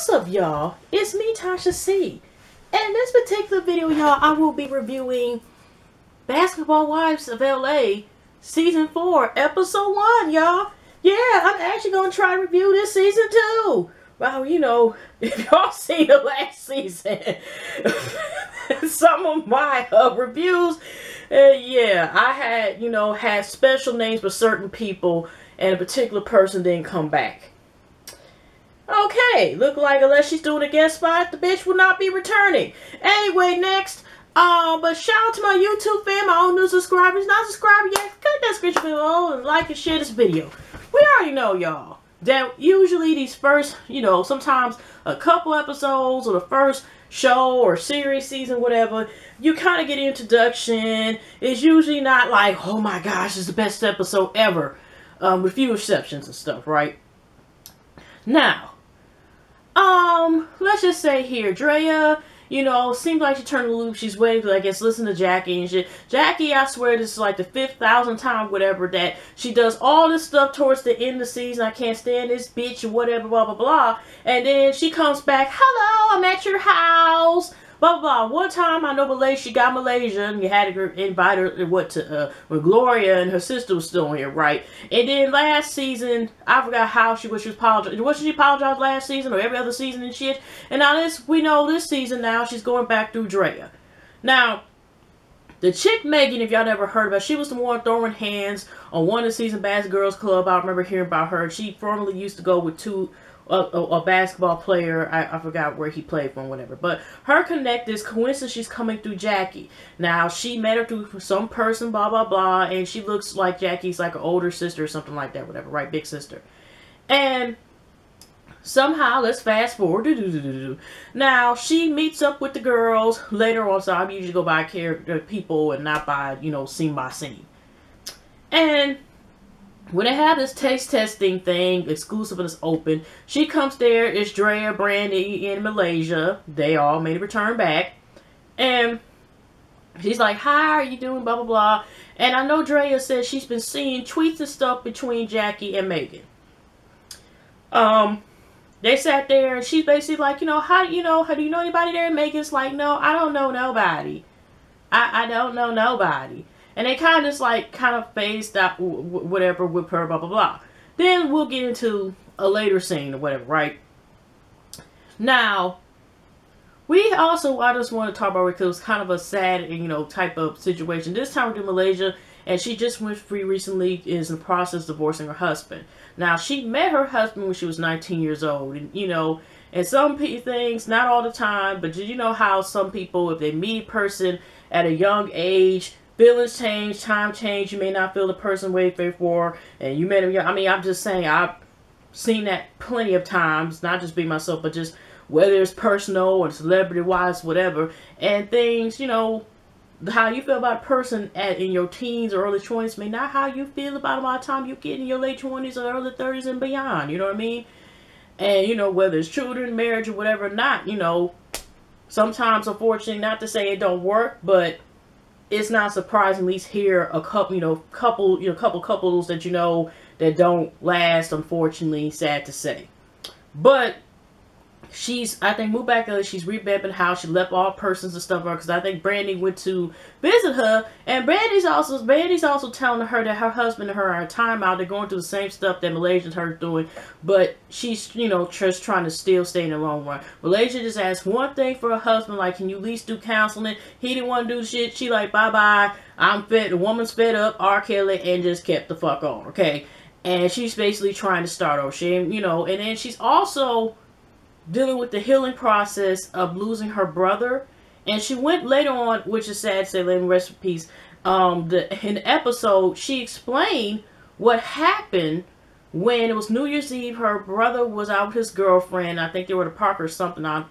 What's up, y'all? It's me, Tasha C. And in this particular video, y'all, I will be reviewing Basketball Wives of LA Season 4, Episode 1, y'all. Yeah, I'm actually going to try to review this Season 2. Well, you know, if y'all seen the last season, some of my reviews, yeah, I had, had special names for certain people, and a particular person didn't come back. Okay, look like unless she's doing a guest spot, the bitch will not be returning. Anyway, next, but shout out to my YouTube fam, my own new subscribers, not subscribed yet, click that description below and like and share this video. We already know, y'all, that usually these first, sometimes a couple episodes or the first show or series, season, whatever, you kind of get an introduction. It's usually not like, oh my gosh, it's the best episode ever, with few exceptions and stuff, right? Now, let's just say here, Drea, seems like she turned the loop. She's waiting to, I guess, listen to Jackie and shit. Jackie, I swear this is like the 5,000th time, whatever, that she does all this stuff towards the end of the season. I can't stand this bitch or whatever, blah, blah, blah. And then she comes back, hello, I'm at your house, blah, blah, blah. One time, I know Malaysia, she got Malaysia, and you had to invite her, when Gloria and her sister was still here, right? And then last season, I forgot how she was apologizing. Wasn't she apologized last season or every other season and shit? And now we know this season now, she's going back through Drea. Now, the chick Megan, if y'all never heard about, she was the one throwing hands on one of the season Bad Girls Club. I remember hearing about her. She formerly used to go with a basketball player. I forgot where he played from, whatever. But her connect is coincidence she's coming through Jackie. Now, she met her through some person, blah, blah, blah. And she looks like Jackie's like an older sister or something like that, whatever, right? Big sister. And somehow, let's fast forward. Now, she meets up with the girls later on. So I usually go by character people and not by, scene by scene. And when they have this taste testing thing, exclusive and it's open, she comes there, it's Drea, Brandy, and Malaysia. They all made a return back. And she's like, hi, how are you doing, blah, blah, blah. And I know Drea says she's been seeing tweets and stuff between Jackie and Megan. They sat there, and she's basically like, how do you know anybody there? And Megan's like, no, I don't know nobody. I don't know nobody. And they kind of just phased out whatever with her, blah, blah, blah. Then we'll get into a later scene or whatever, right? Now, I just want to talk about it because it was kind of a sad, type of situation. This time we're doing Malaysia, and she just went free recently, is in the process of divorcing her husband. Now, she met her husband when she was 19 years old, and, and some things, not all the time, but you know how some people, if they meet a person at a young age, feelings change, time change, you may not feel the person waiting for, and you met him. I mean, I'm just saying, I've seen that plenty of times, not just being myself, but just whether it's personal or celebrity-wise, whatever, and things, how you feel about a person in your teens or early 20s may not how you feel about them by the time you get in your late 20s or early 30s and beyond, you know what I mean? And, whether it's children, marriage, or whatever, not, sometimes, unfortunately, not to say it don't work, but it's not surprising, at least here, a couple, couples that that don't last, unfortunately, sad to say. But I think, moved back, she's revamping how she left all persons and stuff, because I think Brandy went to visit her, and Brandy's also telling her that her husband and her are in timeout. They're going through the same stuff that Malaysia's her doing, but she's, just trying to still stay in the long run. Malaysia just asked one thing for her husband, like, can you at least do counseling? He didn't want to do shit. She like, bye-bye, I'm fed, the woman's fed up, R. Kelly, and just kept the fuck on, okay? And she's basically trying to start over. She, and then she's also dealing with the healing process of losing her brother. And she went later on, which is sad to say, let me rest in peace, in the episode, she explained what happened when it was New Year's Eve. Her brother was out with his girlfriend. I think they were at a park or something. I'm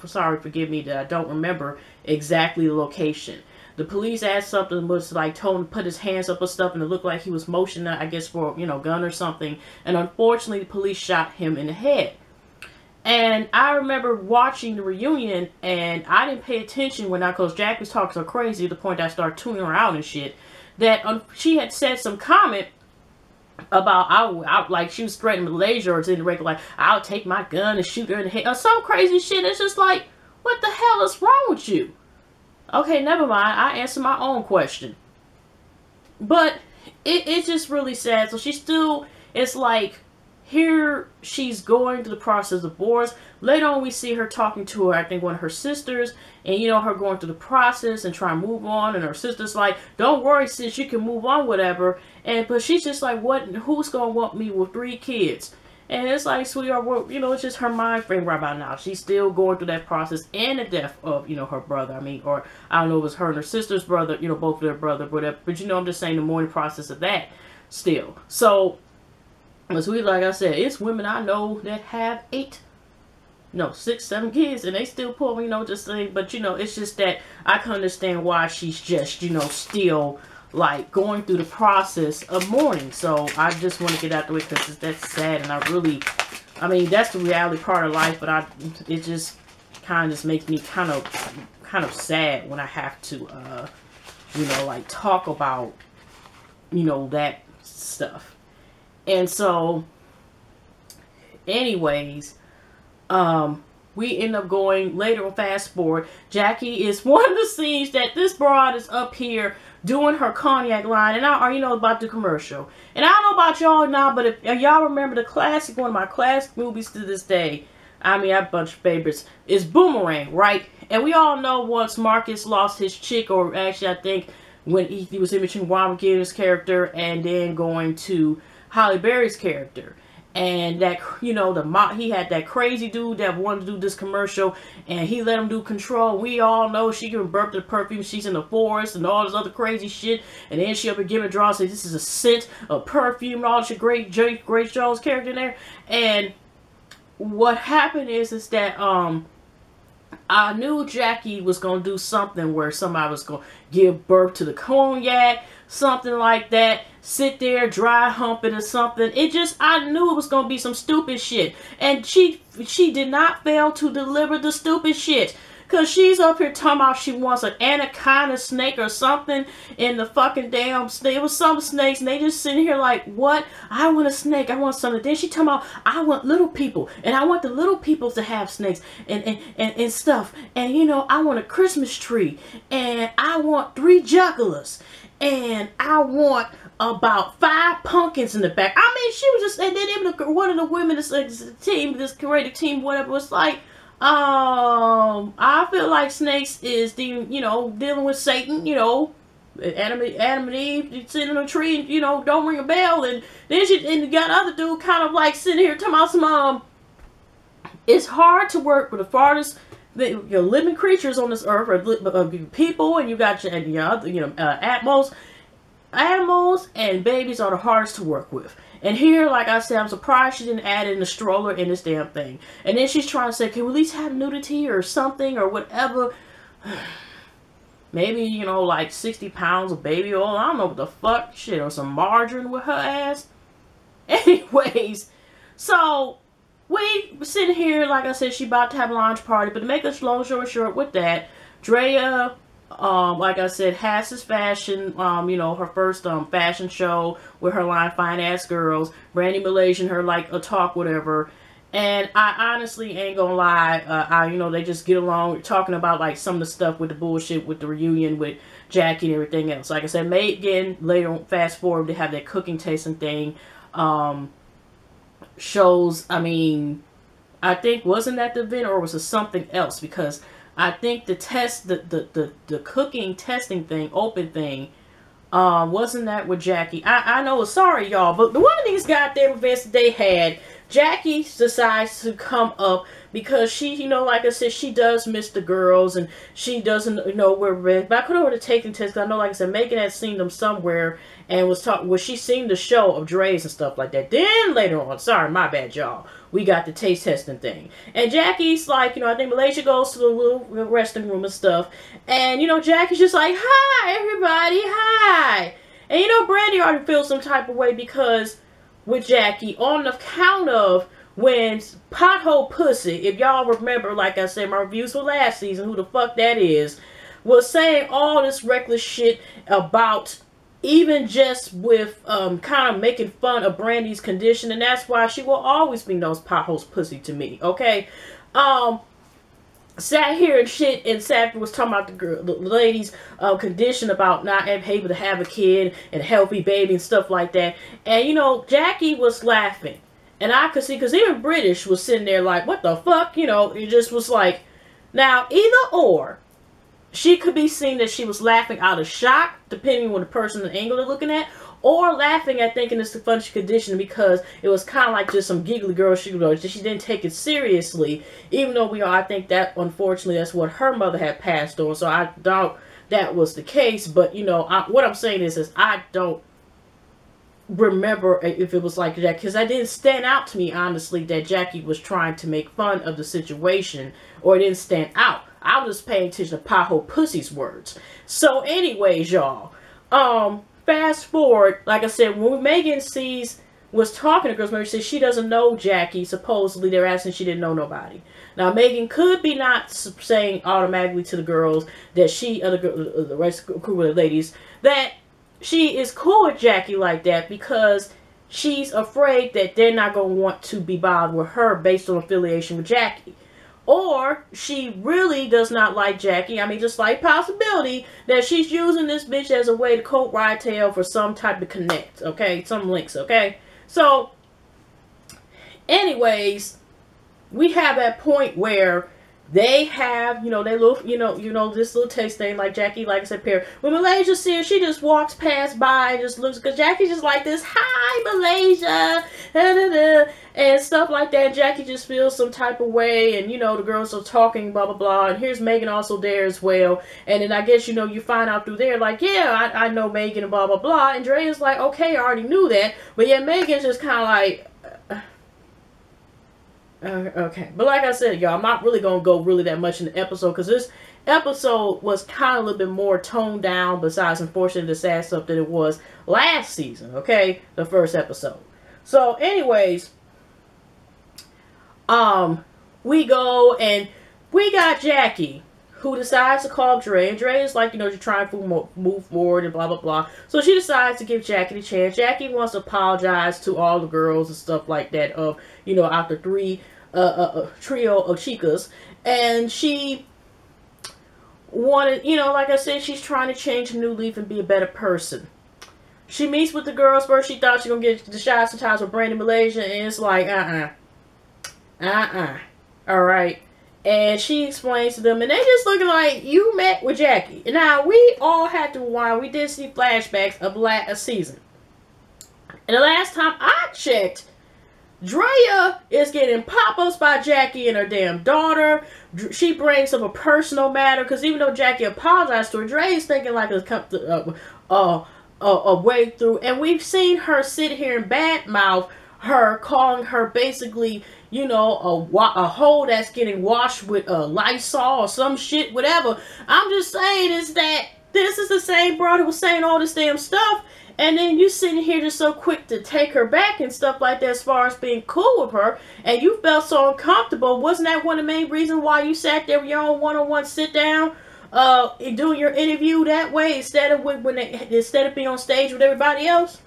sorry, forgive me that I don't remember exactly the location. The police asked something, was like told him to put his hands up and stuff, and it looked like he was motioning, I guess, for, gun or something. And unfortunately, the police shot him in the head. And I remember watching the reunion, and I didn't pay attention because Jack was talking so crazy to the point that I started tuning her out and shit, that she had said some comment about I like she was threatening Malaysia or in the regular, like I'll take my gun and shoot her in the head or some crazy shit. It's just like, what the hell is wrong with you? Okay, never mind. I answered my own question. But it's just really sad. So she still, it's like, here she's going through the process of divorce. Later on, we see her talking to her, I think one of her sisters, and you know, her going through the process and trying to move on. And her sister's like, don't worry, sis, you can move on, whatever. But she's just like, what? Who's gonna want me with 3 kids? And it's like, sweetheart, well, you know, it's just her mind frame right about now. She's still going through that process and the death of, you know, her brother. I mean, or I don't know if it was her and her sister's brother, you know, both of their brother, whatever. But, you know, I'm just saying the mourning process of that still. So, as we, like I said, it's women I know that have 6, 7 kids, and they still pull, you know, just saying. But, you know, it's just that I can understand why she's just, you know, still like going through the process of mourning. So I just want to get out the way because that's sad, and I mean that's the reality part of life, but it just kind of just makes me kind of sad when I have to you know, like talk about, you know, that stuff. And so anyways, we end up going later on, fast forward, Jackie is one of the scenes that this broad is up here doing her cognac line, and I, you know, about the commercial. And I don't know about y'all now, but if y'all remember the classic, one of my classic movies to this day, I mean, I have a bunch of favorites, is Boomerang, right? And we all know once Marcus lost his chick, or actually I think when he was in between Juan McGinnis' character and then going to Halle Berry's character. And that, you know, he had that crazy dude that wanted to do this commercial, and he let him do Control. We all know she can burp the perfume, she's in the forest and all this other crazy shit, and then she up and giving draws, say this is a scent of perfume and all this great Jones character in there. And what happened is that I knew Jackie was gonna do something where somebody was gonna give birth to the cognac, something like that, sit there dry humping or something. I knew it was gonna be some stupid shit, and she did not fail to deliver the stupid shit. Cause she's up here talking about she wants an anaconda snake or something in the fucking damn snake. It was some snakes, and they just sitting here like, what? I want a snake, I want something. Then she talking about, I want little people, and I want the little people to have snakes and stuff. And you know, I want a Christmas tree, and I want 3 jugglers, and I want about 5 pumpkins in the back. I mean, she was just, and then even one of the women, this team, this creative team, whatever, was like, I feel like Snakes is dealing with Satan, you know, Adam and Eve sitting on a tree and, you know, don't ring a bell. And then you got other dude kind of like sitting here talking about some, it's hard to work with the farthest, living creatures on this earth, or people, and you got your other, animals and babies are the hardest to work with. And here, like I said, I'm surprised she didn't add in the stroller in this damn thing. And then she's trying to say, can we at least have nudity or something or whatever? Maybe, you know, like 60 pounds of baby oil. I don't know what the fuck. Shit, or some margarine with her ass. Anyways, so we sitting here, like I said, she about to have a launch party. But to make a long story short with that, Drea, like I said, has this fashion, you know, her first fashion show with her line Fine Ass Girls, Brandy Malaysian, her like a talk, whatever. And I honestly ain't gonna lie, you know, they just get along talking about like some of the stuff with the bullshit with the reunion with Jackie and everything else. Like I said, again, later on, fast forward, they have that cooking tasting thing. Shows, I mean, I think, wasn't that the event or was it something else? Because I think the test, the cooking testing thing, open thing, wasn't that with Jackie? I know, sorry y'all, but one of these goddamn events that they had, Jackie decides to come up because she, you know, like I said, she does miss the girls and she doesn't know where we're at. But I could have taken test because I know, like I said, Megan had seen them somewhere and was talking, well, she seen the show of Dre's and stuff like that. Then later on, sorry, my bad, y'all, we got the taste testing thing. And Jackie's like, you know, I think Malaysia goes to the little resting room and stuff. And, you know, Jackie's just like, hi, everybody, hi. And, you know, Brandy already feels some type of way because with Jackie on the count of when Pothole Pussy, if y'all remember, like I said, my reviews for last season, who the fuck that is, was saying all this reckless shit about even just with kind of making fun of Brandy's condition, and that's why she will always be known as Pothole's pussy to me. Okay, sat here and shit, and Sappy was talking about the lady's condition about not able to have a kid and a healthy baby and stuff like that. And you know, Jackie was laughing, and I could see, because even British was sitting there like, what the fuck, you know. It just was like, now either or. She could be seen that she was laughing out of shock, depending on the person and the angle they're looking at, or laughing at thinking it's the funny condition because it was kind of like just some giggly girl. She didn't take it seriously, even though I think that, unfortunately, that's what her mother had passed on. So I doubt that was the case. But, you know, what I'm saying is I don't remember if it was like that, because that didn't stand out to me, honestly, that Jackie was trying to make fun of the situation, or it didn't stand out. I was just paying attention to Pothole Pussy's words. So anyways, y'all, fast forward, like I said, when Megan was talking to girls, Megan said she doesn't know Jackie. Supposedly they're asking she didn't know nobody. Now Megan could be not saying automatically to the girls that the rest of the ladies, that she is cool with Jackie like that because she's afraid that they're not going to want to be bothered with her based on affiliation with Jackie. Or she really does not like Jackie. I mean, just like possibility that she's using this bitch as a way to coat ride tail for some type of connect, okay? Some links, okay? So, anyways, we have that point where they have, you know, their little, this little taste thing, like Jackie, like I said, pair. When Malaysia sees her, she just walks past by and just looks, because Jackie's just like this, hi, Malaysia, da, da, da, and stuff like that. Jackie just feels some type of way, and, you know, the girls are talking, blah, blah, blah, and here's Megan also there as well, and then I guess, you know, you find out through there, like, yeah, I know Megan, and blah, blah, blah, and Dre is like, okay, I already knew that, but yeah, Megan's just kind of like, okay, but like I said, y'all, I'm not really gonna go really that much in the episode, because this episode was kind of a little bit more toned down, besides unfortunately the sad stuff, that it was last season, okay, the first episode. So anyways, we go and we got Jackie, who decides to call Dre, and Dre is like, you know, you're trying to move forward and blah, blah, blah. So she decides to give Jackie the chance. Jackie wants to apologize to all the girls and stuff like that of, you know, after three, trio of chicas. And she wanted, you know, like I said, she's trying to change a new leaf and be a better person. She meets with the girls first. She thought she was going to get the shots and ties with Brandy Malaysia, and it's like, alright. And she explains to them, and they just looking like, you met with Jackie. Now, we all had to rewind. We did see flashbacks of last season. And the last time I checked, Drea is getting pop-ups by Jackie and her damn daughter. She brings up a personal matter, because even though Jackie apologized to her, Drea is thinking like a way through. And we've seen her sit here and badmouth her, calling her basically, you know, a hole that's getting washed with Lysol or some shit, whatever. I'm just saying is that this is the same bro who was saying all this damn stuff, and then you sitting here just so quick to take her back and stuff like that as far as being cool with her, and you felt so uncomfortable. Wasn't that one of the main reasons why you sat there with your own one-on-one sit down, doing your interview that way instead of being on stage with everybody else?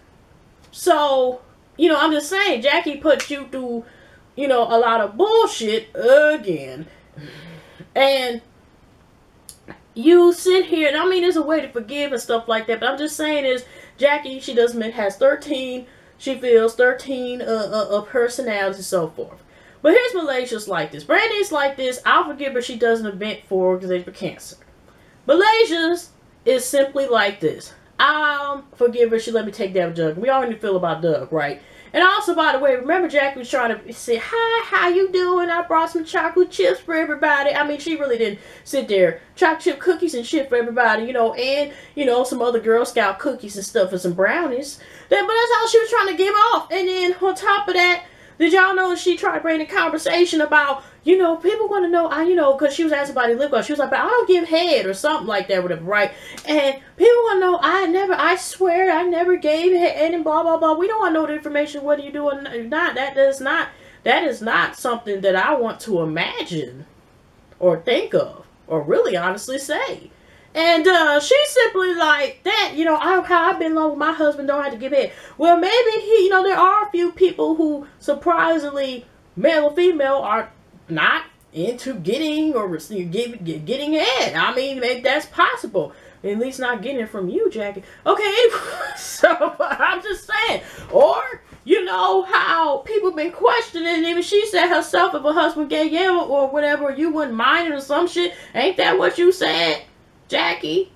So, you know, I'm just saying, Jackie put you through, you know, a lot of bullshit again. And you sit here, and I mean, there's a way to forgive and stuff like that, but I'm just saying is, Jackie, has 13, she feels 13 personalities and so forth. But here's Malaysia's like this. Brandy's like this. I'll forgive her. She does an event for cancer. Malaysia's is simply like this. I'll forgive her. She let me take down Doug. We already feel about Doug, right? And also, by the way, remember Jackie was trying to say, hi, how you doing? I brought some chocolate chips for everybody. I mean, she really didn't sit there. Chocolate chip cookies and shit for everybody, you know, and, you know, some other Girl Scout cookies and stuff and some brownies. But that's all she was trying to give off. And then on top of that, did y'all know she tried to bring the conversation about, you know, people want to know, you know, because she was asking about the lip gloss. She was like, but I don't give head or something like that, whatever, right? And people want to know, I swear I never gave head and blah, blah, blah. We don't want to know the information, whether you do or not. That is not something that I want to imagine or think of or really honestly say. And she's simply like that, you know, how I've been along with my husband, don't have to give head. Well, maybe he, you know, there are a few people who surprisingly, male or female, are not into getting or getting head. I mean, maybe that's possible. At least not getting it from you, Jackie. Okay, so I'm just saying. Or, you know, how people been questioning, even she said herself, if her husband gay or whatever, you wouldn't mind it or some shit. Ain't that what you said, Jackie?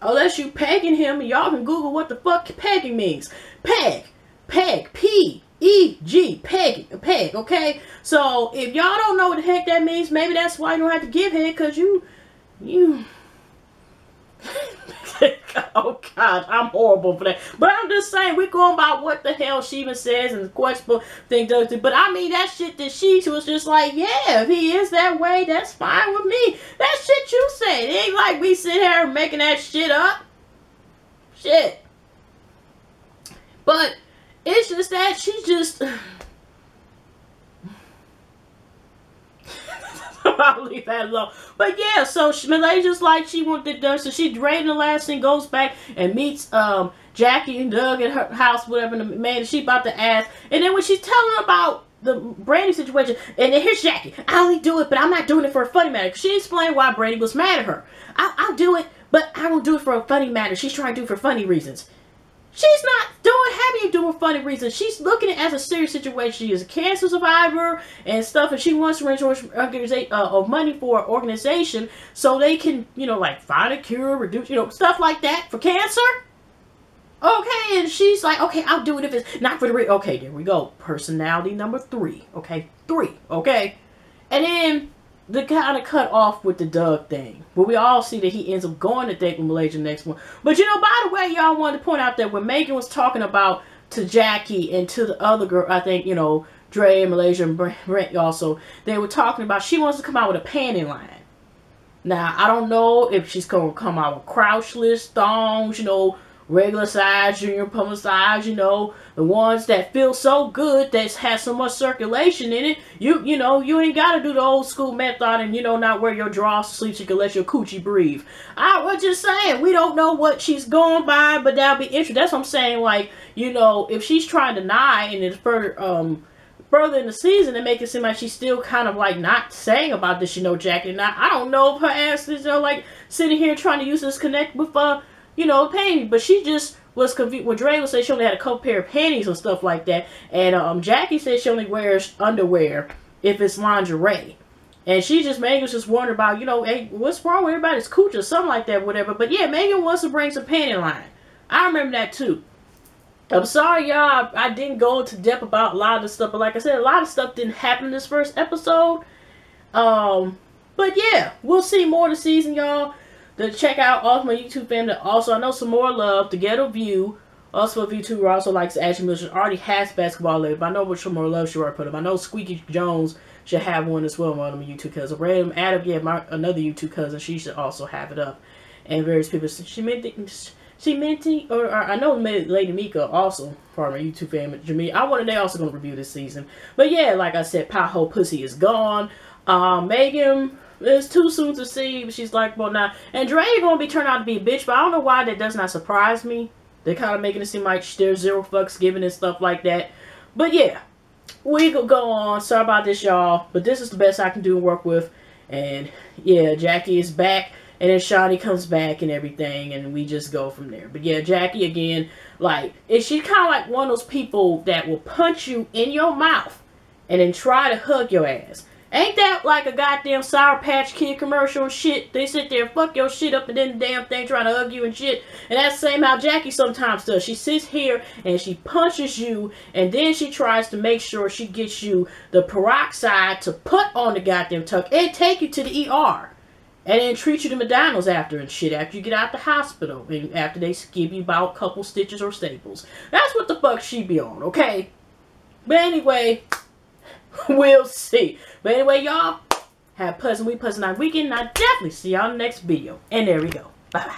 Unless you pegging him, and y'all can Google what the fuck pegging means. Peg, P-E-G, peg, okay? So, if y'all don't know what the heck that means, maybe that's why you don't have to give head, because you... Oh God, I'm horrible for that. But I'm just saying, we're going by what the hell she even says and the questionable thing does. But I mean, that shit that she was just like, yeah, if he is that way, that's fine with me. That shit you said. It ain't like we sit here making that shit up. Shit. But it's just that she just... I'll leave that alone. But yeah, so Malaysia's like she wanted to, so she drained the last thing, goes back and meets Jackie and Doug at her house, whatever, and the man she about to ask. And then when she's telling about the Brandy situation, and then here's Jackie, I only do it, but I'm not doing it for a funny matter. She explained why Brandy was mad at her. I'll do it, but I don't do it for a funny matter. She's trying to do it for funny reasons. She's not having you do it for funny reasons. She's looking at it as a serious situation. She is a cancer survivor and stuff, and she wants to raise money for an organization so they can, you know, like find a cure, reduce, you know, stuff like that for cancer. Okay, and she's like, okay, I'll do it if it's not for the okay, there we go. Personality number 3. Okay, 3. Okay, and then they kind of cut off with the Doug thing. But we all see that he ends up going to date with Malaysia next one. But you know, by the way, y'all wanted to point out that when Megan was talking about to Jackie and to the other girl, I think, you know, Dre and Malaysia and Brent also, they were talking about she wants to come out with a panty line. Now, I don't know if she's going to come out with crouchless thongs, you know, regular size, junior plumber size, you know, the ones that feel so good, that has so much circulation in it. You know, you ain't got to do the old school method and, you know, not wear your drawers to sleep so you can let your coochie breathe. I was just saying, we don't know what she's going by, but that'll be interesting. That's what I'm saying, like, you know, if she's trying to deny and it's further in the season, and make it seem like she's still kind of like not saying about this, you know, Jackie. Now, I don't know if her ass is, you know, like sitting here trying to use this connect with, you know, panties, but she just was confused. When Dre would say she only had a couple pair of panties and stuff like that, and Jackie said she only wears underwear if it's lingerie, and she just, Megan was just wondering about, you know, hey, what's wrong with everybody's cooch or something like that, whatever. But yeah, Megan wants to bring some panty line. I remember that too. I'm sorry, y'all, I didn't go into depth about a lot of the stuff, but like I said, a lot of stuff didn't happen in this first episode. But yeah, we'll see more of the season, y'all. To check out all of my YouTube family. Also, I know some more love to get a view. Also, a VTuber also likes Ashley Miller. Already has basketball lately, but I know what some more love she already put up. I know Squeaky Jones should have one as well. One of my YouTube cousins. Random Adam, yeah, another YouTube cousin. She should also have it up. And various people. Or I know Lady Mika also part of my YouTube family. Jamie, I wonder they also gonna review this season. But yeah, like I said, Pothole Pussy is gone. Megan. It's too soon to see, but she's like, well, now, and Dre gonna be turned out to be a bitch, but I don't know why that does not surprise me. They're kind of making it seem like there's zero fucks given and stuff like that. But yeah, we could go on. Sorry about this, y'all, but this is the best I can do and work with. And yeah, Jackie is back, and then Shawty comes back and everything, and we just go from there. But yeah, Jackie again, like, she's kind of like one of those people that will punch you in your mouth and then try to hug your ass. Ain't that like a goddamn Sour Patch Kid commercial and shit? They sit there and fuck your shit up and then the damn thing trying to hug you and shit. And that's the same how Jackie sometimes does. She sits here and she punches you, and then she tries to make sure she gets you the peroxide to put on the goddamn tuck and take you to the ER. And then treat you to McDonald's after and shit, after you get out the hospital. And after they give you about a couple stitches or staples. That's what the fuck she be on, okay? But anyway, we'll see. But anyway, y'all, have a pleasant week, pleasant night, weekend, and I'll definitely see y'all in the next video. And there we go. Bye-bye.